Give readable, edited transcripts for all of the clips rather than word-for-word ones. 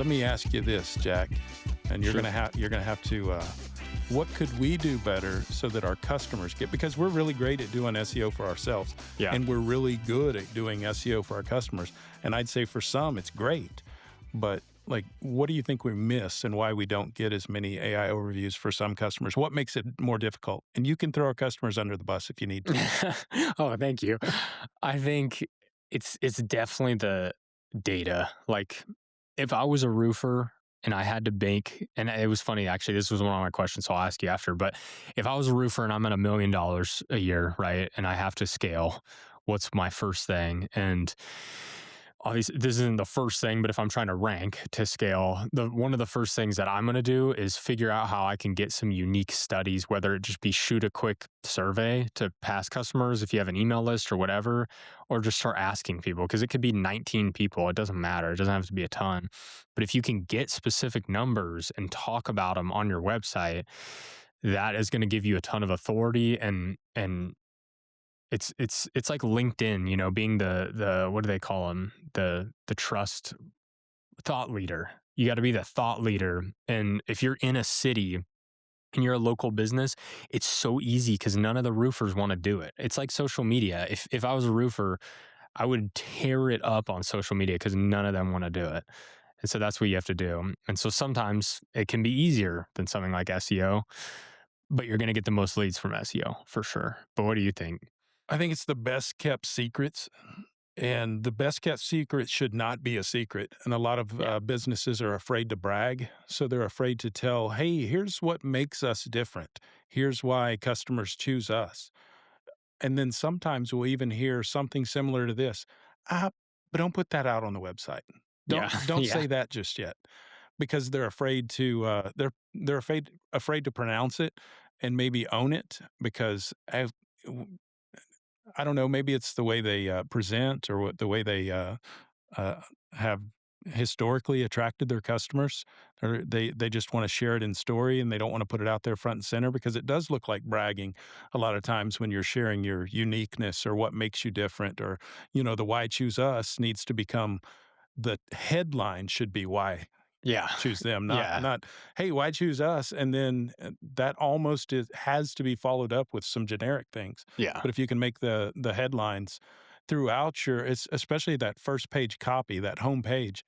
let me ask you this, Jack, and Sure. you're gonna have to. What could we do better so that our customers get? Because we're really great at doing SEO for ourselves, Yeah. and we're really good at doing SEO for our customers. And I'd say for some, it's great, but like, what do you think we miss, and why we don't get as many AI overviews for some customers? What makes it more difficult? And you can throw our customers under the bus if you need to. Oh, thank you. I think it's definitely the data. Like, if I was a roofer and I had to bank, and it was funny actually, this was one of my questions, so I'll ask you after. But if I was a roofer and I'm at $1 million a year, right, and I have to scale, what's my first thing? And obviously this isn't the first thing, but if I'm trying to rank to scale, the one of the first things that I'm going to do is figure out how I can get some unique studies, whether it just be shoot a quick survey to past customers if you have an email list or whatever, or just start asking people, because it could be 19 people. It doesn't matter. It doesn't have to be a ton. But if you can get specific numbers and talk about them on your website, that is going to give you a ton of authority. And it's like LinkedIn, being the what do they call them? The trust thought leader. You got to be the thought leader. And if you're in a city and you're a local business, it's so easy because none of the roofers want to do it. It's like social media. If I was a roofer, I would tear it up on social media because none of them want to do it. And so that's what you have to do. And so sometimes it can be easier than something like SEO, but you're going to get the most leads from SEO for sure. But what do you think? I think it's the best kept secrets, and the best kept secret should not be a secret. And a lot of Yeah. businesses are afraid to brag. So they're afraid to tell, hey, here's what makes us different. Here's why customers choose us. And then sometimes we'll even hear something similar to this. But don't put that out on the website. Yeah. Don't Yeah. say that just yet, because they're afraid to they're afraid to pronounce it and maybe own it, because I don't know, maybe it's the way they present, or the way they have historically attracted their customers, or they just want to share it in story, and they don't want to put it out there front and center, because it does look like bragging a lot of times when you're sharing your uniqueness or what makes you different, or the why choose us needs to become, the headline should be why Yeah. choose them, not Yeah. hey, why choose us? And then that almost has to be followed up with some generic things. Yeah. But if you can make the headlines throughout it's especially that first page copy, that home page,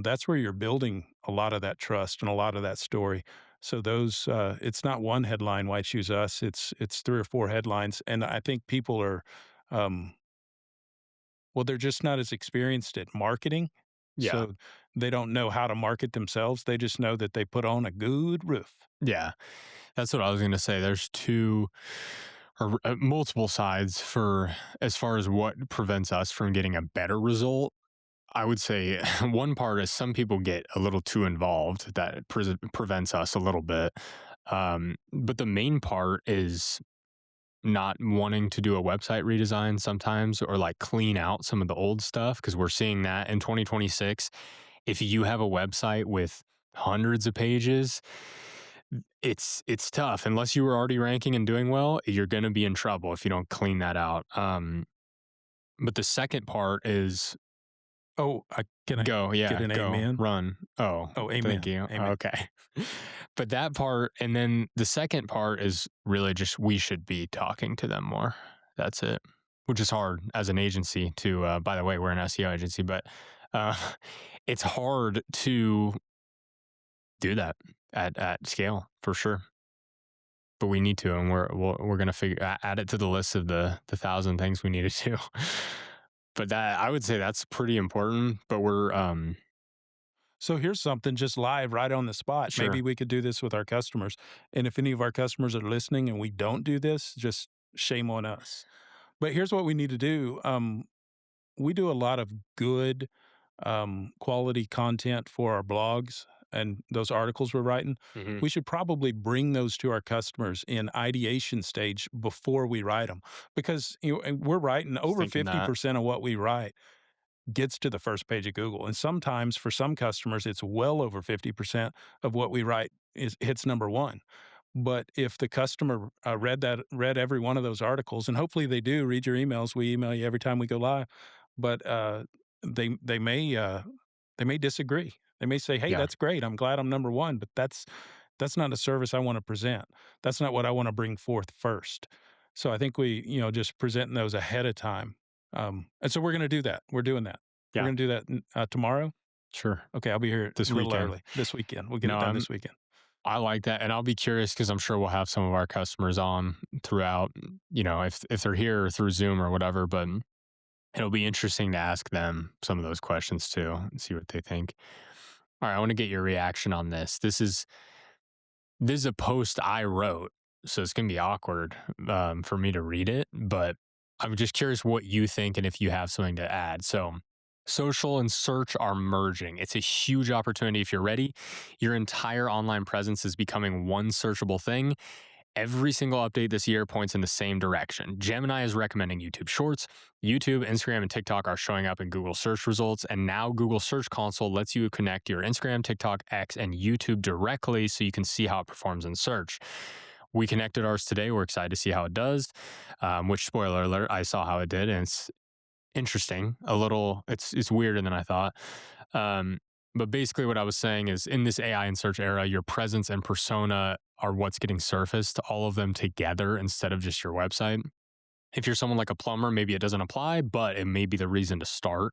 that's where you're building a lot of that trust and a lot of that story. So those, it's not one headline, why choose us? It's three or four headlines, and I think people are, um, well, they're just not as experienced at marketing, Yeah. so they don't know how to market themselves. They just know that they put on a good roof. Yeah. That's what I was going to say. There's two or multiple sides for as far as what prevents us from getting a better result. I would say one part is some people get a little too involved that prevents us a little bit. But the main part is not wanting to do a website redesign sometimes, or like clean out some of the old stuff, because we're seeing that in 2026. If you have a website with hundreds of pages, it's tough. Unless you were already ranking and doing well, you're going to be in trouble if you don't clean that out. But the second part is Oh, can I go, get yeah, an go, amen? run. Oh, Oh, thank amen, you. amen. Okay. But that part, and then the second part is really just we should be talking to them more. That's it, which is hard as an agency to, by the way, we're an SEO agency, but uh, it's hard to do that at scale for sure. But we need to, and we're gonna add it to the list of the thousand things we need to do. But that, I would say that's pretty important. But we're So here's something just live right on the spot. Maybe sure, we could do this with our customers. And if any of our customers are listening and we don't do this, just shame on us. But here's what we need to do. We do a lot of good quality content for our blogs and those articles we're writing. hmm We should probably bring those to our customers in ideation stage before we write them, because and we're writing just over thinking that. 50% of what we write gets to the first page of Google. And sometimes for some customers, it's well over 50% of what we write hits number one. But if the customer read every one of those articles, and hopefully they do read your emails, we email you every time we go live, but they may disagree. They may say, "Hey, Yeah. that's great. I'm glad I'm number 1," but that's not a service I wanna present. That's not what I wanna bring forth first. So I think we, just presenting those ahead of time. And so we're gonna do that. We're doing that. We're Yeah. gonna do that tomorrow? Sure. Okay, I'll be here a This little weekend. early this weekend. We'll get No, it done this weekend. I like that, and I'll be curious because I'm sure we'll have some of our customers on throughout. If they're here through Zoom or whatever, but it'll be interesting to ask them some of those questions too and see what they think. All right, I want to get your reaction on this. This is a post I wrote, so it's gonna be awkward for me to read it, but I'm just curious what you think and if you have something to add. So, social and search are merging. It's a huge opportunity if you're ready. Your entire online presence is becoming one searchable thing. Every single update this year points in the same direction. Gemini is recommending YouTube Shorts. YouTube, Instagram, and TikTok are showing up in Google search results. And now Google Search Console lets you connect your Instagram, TikTok, X, and YouTube directly so you can see how it performs in search. We connected ours today. We're excited to see how it does, which, spoiler alert, I saw how it did. And it's interesting. It's weirder than I thought. Um, but basically, what I was saying is in this AI and search era, your presence and persona are what's getting surfaced, all of them together instead of just your website. If you're someone like a plumber, maybe it doesn't apply, but it may be the reason to start.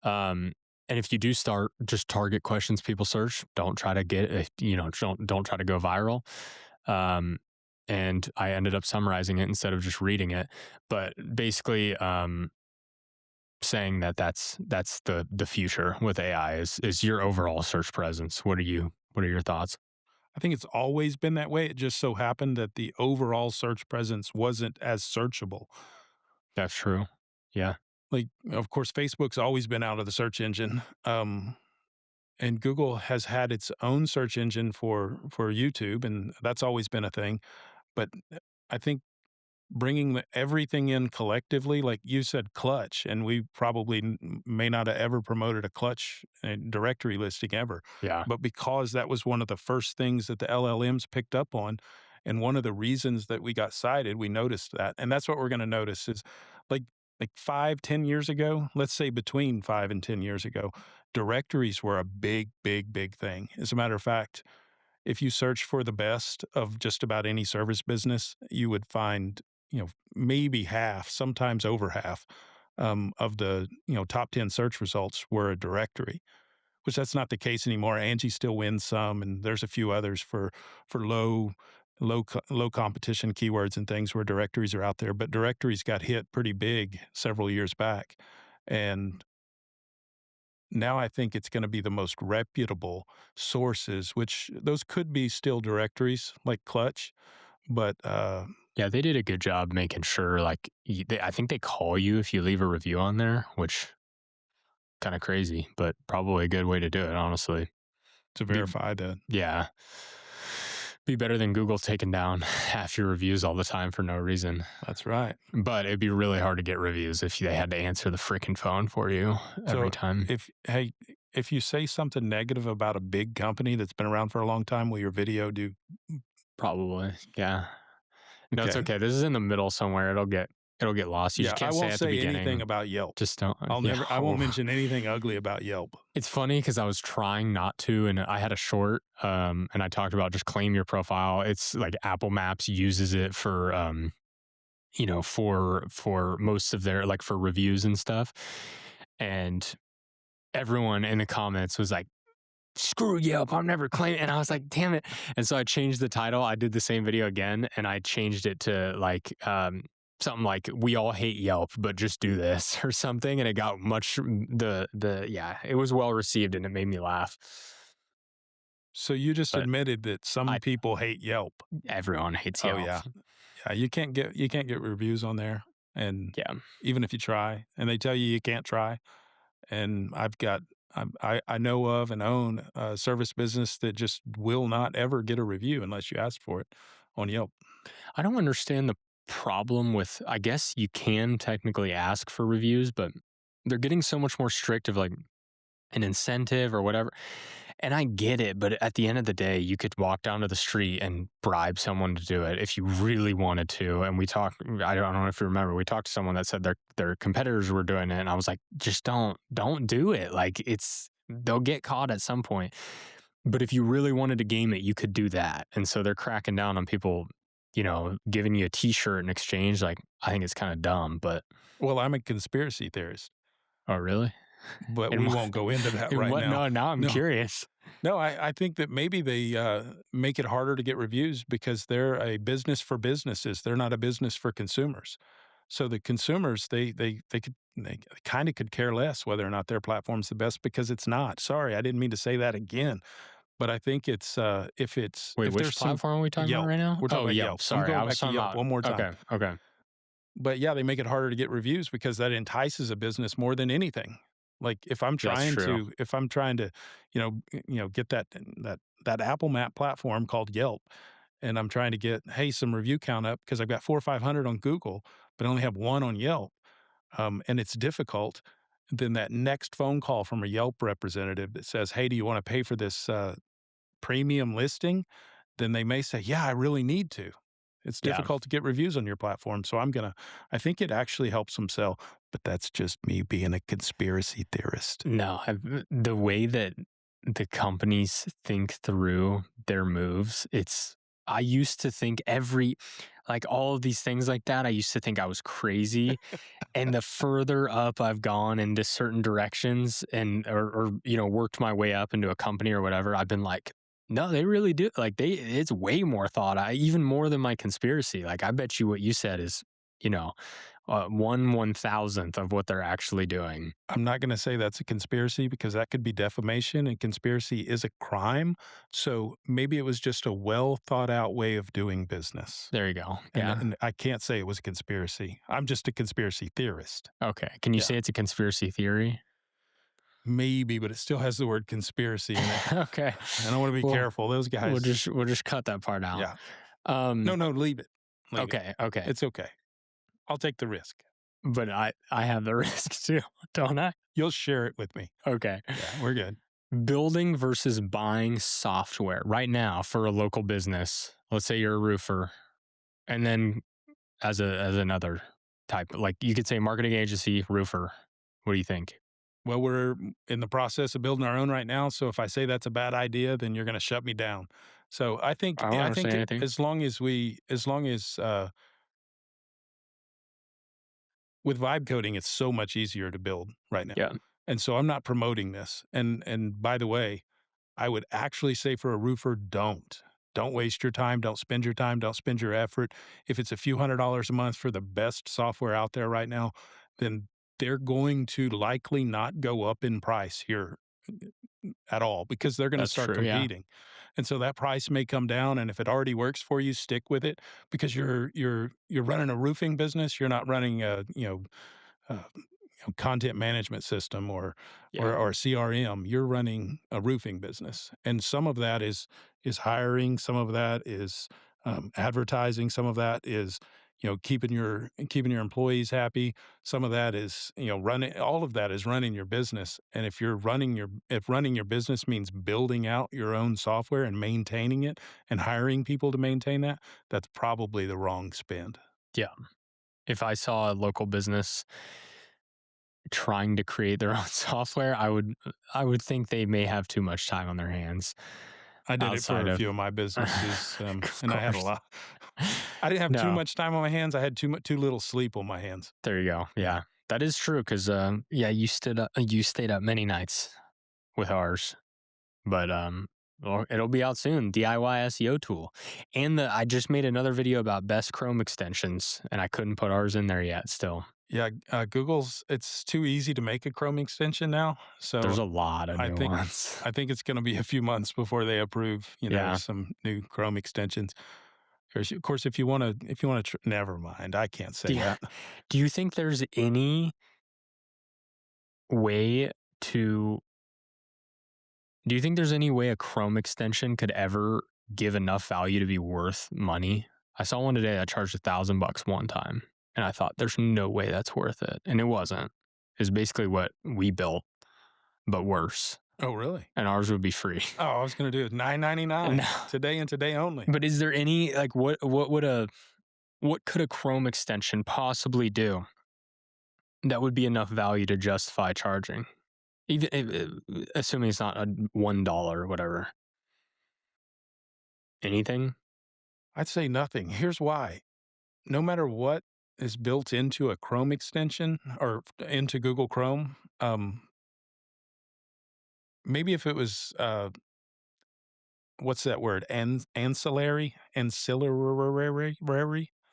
Um, and if you do start, just target questions people search. Don't try to don't try to go viral. Um, and I ended up summarizing it instead of just reading it. But basically, saying that that's the future with AI is your overall search presence. What are your thoughts? I think it's always been that way. It just so happened that the overall search presence wasn't as searchable. That's true. Yeah. Like, of course, Facebook's always been out of the search engine, and Google has had its own search engine for YouTube, and that's always been a thing. But I think bringing everything in collectively, like you said, clutch, and we probably may not have ever promoted a clutch directory listing ever, Yeah. but because that was one of the first things that the LLMs picked up on, and one of the reasons that we got cited, we noticed that, and that's what we're going to notice is like 5, 10 years ago, let's say between 5 and 10 years ago, directories were a big, big, big thing. As a matter of fact, if you search for the best of just about any service business, you would find, maybe half, sometimes over half, of the, top 10 search results were a directory, which that's not the case anymore. Angie still wins some, and there's a few others for low competition keywords and things where directories are out there, but directories got hit pretty big several years back. And now I think it's gonna be the most reputable sources, which those could be still directories like Clutch, but, Yeah, they did a good job making sure like I think they call you if you leave a review on there, which kind of crazy, but probably a good way to do it, honestly. to Be verify that Yeah. Be better than Google taking down half your reviews all the time for no reason. that's right. But it'd be really hard to get reviews if they had to answer the freaking phone for you every So time. if you say something negative about a big company that's been around for a long time, will your video do Probably. Yeah. No, it's okay? okay. This is in the middle somewhere. It'll get lost. You Yeah, just I can't say won't at the say anything beginning. about Yelp. Just don't. Yeah. I won't mention anything ugly about Yelp. It's funny because I was trying not to, and I had a short, and I talked about just claim your profile. It's like Apple Maps uses it for, for most of their like for reviews and stuff, and everyone in the comments was like, "Screw Yelp, I'm never claiming." And I was like, "Damn it!" And so I changed the title. I did the same video again, and I changed it to like something like "We all hate Yelp, but just do this" or something. And it got the yeah, it was well received, and it made me laugh. So you just But admitted that some I people hate Yelp. everyone hates Oh, Yelp. yeah. Yeah, you can't get reviews on there, and Yeah. even if you try, and they tell you you can't try, and I know of and own a service business that just will not ever get a review unless you ask for it on Yelp. I don't understand the problem with, I guess you can technically ask for reviews, but they're getting so much more strict of like an incentive or whatever. And I get it, but at the end of the day, you could walk down to the street and bribe someone to do it if you really wanted to. And we talked, I don't know if you remember, we talked to someone that said their competitors were doing it. And I was like, just don't do it. Like they'll get caught at some point. But if you really wanted to game it, you could do that. And so they're cracking down on people, giving you a t-shirt in exchange. Like, I think it's kind of dumb, but Well, I'm a conspiracy theorist, oh, really? but And we what, won't go into that and right what? now. No, now I'm No, curious. no, I think that maybe they make it harder to get reviews because they're a business for businesses. They're not a business for consumers. So the consumers, they kind of could care less whether or not their platform's the best because it's not. Sorry, I didn't mean to say that again, but I think it's Wait, if which there's some platform are we talking about Yelp. right now? We're talking Oh, about Yelp. Yelp. I'm Sorry, going I was back to talking Yelp about. one more time. Okay, okay. But yeah, they make it harder to get reviews because that entices a business more than anything. Like That's true. if I'm trying to, get that Apple Map platform called Yelp, and I'm trying to get, hey, some review count up because I've got 4 or 500 on Google, but I only have one on Yelp, and it's difficult. Then that next phone call from a Yelp representative that says, "Hey, do you want to pay for this premium listing?" Then they may say, "Yeah, I really need to." It's Yeah. difficult to get reviews on your platform, so I think it actually helps them sell, but that's just me being a conspiracy theorist. No, the way that the companies think through their moves, I used to think like all of these things like that, I used to think I was crazy. And the further up I've gone into certain directions and or worked my way up into a company or whatever, I've been like, no, they really do. Like it's way more thought out, even more than my conspiracy. Like I bet you what you said is, you know, 1/1000th of what they're actually doing. I'm not gonna say that's a conspiracy because that could be defamation, and conspiracy is a crime, so maybe it was just a well thought out way of doing business, There you go. and Yeah. and I can't say it was a conspiracy. I'm just a conspiracy theorist. Okay. Can you Yeah. say it's a conspiracy theory? Maybe, but it still has the word conspiracy in it. Okay. And I wanna be Well, careful. Those we'll guys, just we'll just cut that part out. yeah. No, Um. no, leave it. Leave it. Okay. Okay. It's okay. I'll take the risk. But I have the risk too, don't I? You'll share it with me. Okay. Yeah, we're good. Building versus buying software right now for a local business. Let's say you're a roofer, and then as another type, like you could say marketing agency, roofer. What do you think? Well, we're in the process of building our own right now, so if I say that's a bad idea, then you're gonna shut me down. So I don't want to say anything. as long as, with vibe coding, it's so much easier to build right now, Yeah, and so I'm not promoting this, and by the way, I would actually say for a roofer, don't. Don't waste your time, don't spend your time, don't spend your effort. If it's a few $100s a month for the best software out there right now, then they're going to likely not go up in price here at all because they're gonna that's start true. Yeah, competing. And so that price may come down, and if it already works for you, stick with it because you're running a roofing business, you're not running a, content management system yeah, or CRM. You're running a roofing business, and some of that is hiring, some of that is advertising, some of that is keeping your employees happy. Some of that is running. All of that is running your business. And if running your business means building out your own software and maintaining it and hiring people to maintain that, that's probably the wrong spend. yeah. If I saw a local business trying to create their own software, I would think they may have too much time on their hands I did it for outside a of few of my businesses, of and I had a course. lot. I didn't have too No, much time on my hands. I had too little sleep on my hands. there you go. Yeah. Yeah, that is true because yeah, you stayed up many nights with ours, but well, it'll be out soon. DIY SEO tool, and I just made another video about best Chrome extensions, and I couldn't put ours in there yet. Still, Yeah, Google's it's too easy to make a Chrome extension now, there's so a lot of I new think ones. I think it's gonna be a few months before they approve, Yeah, some new Chrome extensions. Of course, if you wanna never mind, I can't do say you, that. do you think there's any way to do you think there's any way a Chrome extension could ever give enough value to be worth money? I saw one today that charged $1,000 one time, and I thought there's no way that's worth it, and it wasn't. It was basically what we built, but worse. Oh, really? and ours would be free. Oh, I was gonna do it $9.99 No. today and today only. But is there any like what could a Chrome extension possibly do that would be enough value to justify charging? Even assuming it's not a $1 or whatever. Anything? I'd say nothing. Here's why. No matter what is built into a Chrome extension or into Google Chrome, maybe if it was, what's that word? Ancillary?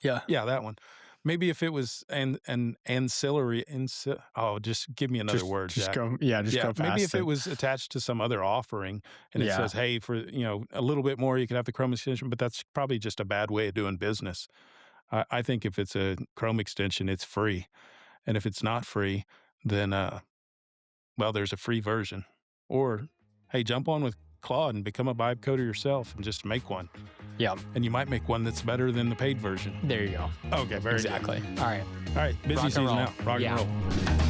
Yeah. Yeah, that one. Maybe if it was an ancillary, oh, just give me another word, Just Jack. go yeah, just Yeah, go maybe past if it it. was attached to some other offering and it Yeah. says, "Hey, for, a little bit more, you can have the Chrome extension," but that's probably just a bad way of doing business. I think if it's a Chrome extension, it's free, and if it's not free, then, well, there's a free version. Or, hey, jump on with Claude and become a vibe coder yourself and just make one, Yeah. and you might make one that's better than the paid version. There you go. Okay, very good. Exactly. All right. All right, busy Rock and season roll. now. Rock Yeah. and roll.